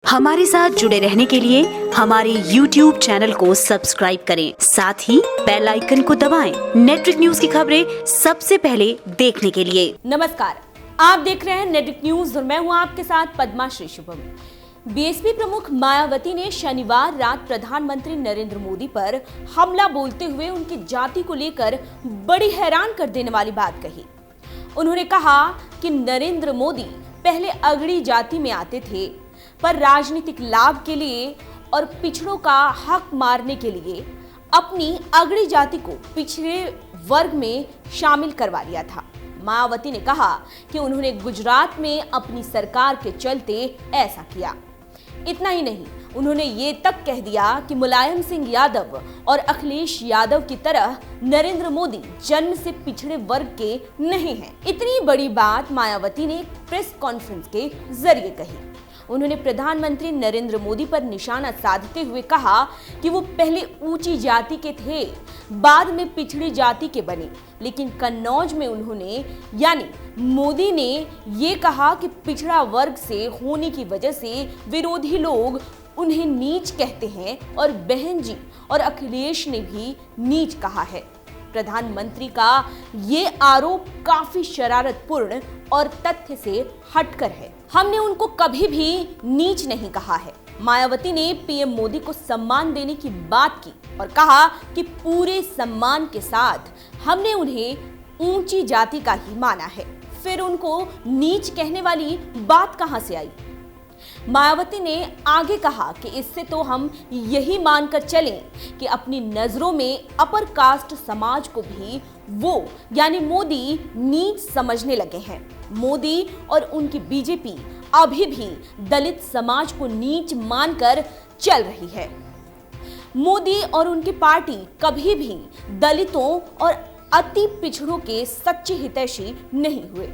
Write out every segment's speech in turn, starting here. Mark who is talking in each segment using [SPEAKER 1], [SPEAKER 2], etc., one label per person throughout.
[SPEAKER 1] हमारे साथ जुड़े रहने के लिए हमारे YouTube चैनल को सब्सक्राइब करें, साथ ही बेल आइकन को दबाएं। नेटवर्क न्यूज की खबरें सबसे पहले देखने के लिए।
[SPEAKER 2] नमस्कार, आप देख रहे हैं नेटवर्क न्यूज और मैं हूं आपके साथ पद्माश्री शुभम। बीएसपी प्रमुख मायावती ने शनिवार रात प्रधानमंत्री नरेंद्र मोदी पर हमला बोलते हुए उनकी जाति को लेकर बड़ी हैरान कर देने वाली बात कही। उन्होंने कहा कि नरेंद्र मोदी पहले अगड़ी जाति में आते थे, पर राजनीतिक लाभ के लिए और पिछड़ों का हक मारने के लिए अपनी अगड़ी जाति को पिछड़े वर्ग में शामिल करवा लिया था। मायावती ने कहा कि उन्होंने गुजरात में अपनी सरकार के चलते ऐसा किया। इतना ही नहीं, उन्होंने ये तक कह दिया कि मुलायम सिंह यादव और अखिलेश यादव की तरह नरेंद्र मोदी जन्म से पिछड़े वर्ग के नहीं हैं। इतनी बड़ी बात मायावती ने प्रेस कॉन्फ्रेंस के जरिए कही। उन्होंने प्रधानमंत्री नरेंद्र मोदी पर निशाना साधते हुए कहा कि वो पहले ऊंची जाति के थे, बाद में पिछड़ी जाति के बने, लेकिन कन्नौज में उन्होंने यानी मोदी ने ये कहा कि पिछड़ा वर्ग से होने की वजह से विरोधी लोग उन्हें नीच कहते हैं और बहन जी और अखिलेश ने भी नीच कहा है। प्रधानमंत्री का ये आरोप काफी शरारतपूर्ण और तथ्य से हटकर है। हमने उनको कभी भी नीच नहीं कहा है। मायावती ने पीएम मोदी को सम्मान देने की बात की और कहा कि पूरे सम्मान के साथ हमने उन्हें ऊंची जाति का ही माना है, फिर उनको नीच कहने वाली बात कहां से आई। मायावती ने आगे कहा कि इससे तो हम यही मानकर चलें कि अपनी नजरों में अपर कास्ट समाज को भी वो यानी मोदी नीच समझने लगे हैं। मोदी और उनकी बीजेपी अभी भी दलित समाज को नीच मानकर चल रही है। मोदी और उनकी पार्टी कभी भी दलितों और अति पिछड़ों के सच्चे हितैषी नहीं हुए।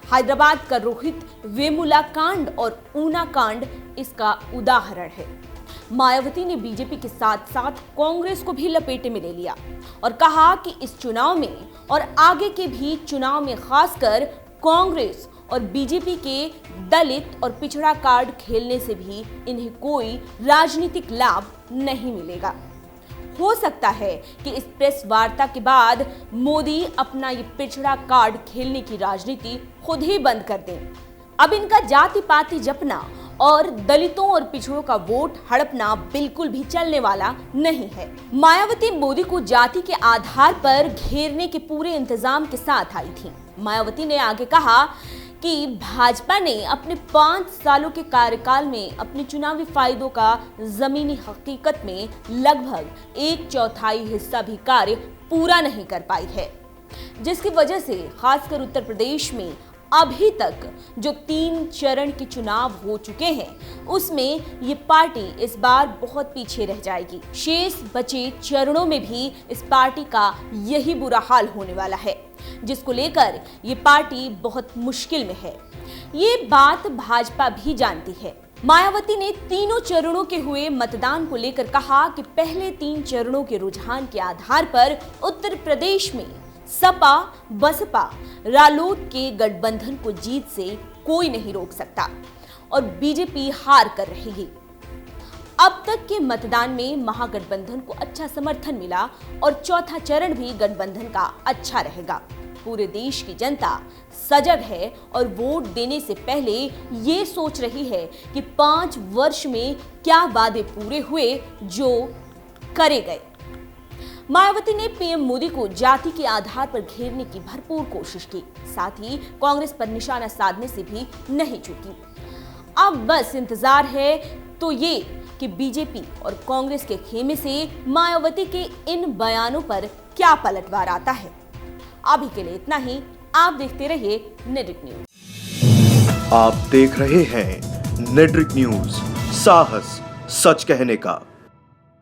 [SPEAKER 2] हैदराबाद का रोहित वेमुला कांड और ऊना कांड इसका उदाहरण है। मायावती ने बीजेपी के साथ साथ कांग्रेस को भी लपेटे में ले लिया और कहा कि इस चुनाव में और आगे के भी चुनाव में खासकर कांग्रेस और बीजेपी के दलित और पिछड़ा कार्ड खेलने से भी इन्हें कोई राजनीतिक लाभ नहीं मिलेगा। हो सकता है कि इस प्रेस वार्ता के बाद मोदी अपना ये पिछड़ा कार्ड खेलने की राजनीति खुद ही बंद कर दें। अब इनका जाति पाति जपना और दलितों और पिछड़ों का वोट हड़पना बिल्कुल भी चलने वाला नहीं है। मायावती मोदी को जाति के आधार पर घेरने के पूरे इंतजाम के साथ आई थी। मायावती ने आगे कहा कि भाजपा ने अपने 5 सालों के कार्यकाल में अपने चुनावी फायदों का जमीनी हकीकत में लगभग 1/4 हिस्सा भी कार्य पूरा नहीं कर पाई है, जिसकी वजह से खासकर उत्तर प्रदेश में अभी तक जो 3 चरण के चुनाव हो चुके हैं उसमें ये पार्टी इस बार बहुत पीछे रह जाएगी। शेष बचे चरणों में भी इस पार्टी का यही बुरा हाल होने वाला है, जिसको लेकर ये पार्टी बहुत मुश्किल में है। ये बात भाजपा भी जानती है। मायावती ने तीनों चरणों के हुए मतदान को लेकर कहा कि पहले 3 चरणों के रुझान के आधार पर उत्तर प्रदेश में सपा बसपा रालोद के गठबंधन को जीत से कोई नहीं रोक सकता और बीजेपी हार कर रहेगी। अब तक के मतदान में महागठबंधन को अच्छा समर्थन मिला और चौथा चरण भी गठबंधन का अच्छा रहेगा। पूरे देश की जनता सजग है और वोट देने से पहले ये सोच रही है कि 5 वर्ष में क्या वादे पूरे हुए जो करे गए। मायावती ने पीएम मोदी को जाति के आधार पर घेरने की भरपूर कोशिश की, साथ ही कांग्रेस पर निशाना साधने से भी नहीं चूकी। अब बस इंतजार है तो ये कि बीजेपी और कांग्रेस के खेमे से मायावती के इन बयानों पर क्या पलटवार आता है। अभी के लिए इतना ही। आप देखते रहिए नेटवर्क न्यूज।
[SPEAKER 3] आप देख रहे हैं नेटवर्क न्यूज, साहस सच कहने का।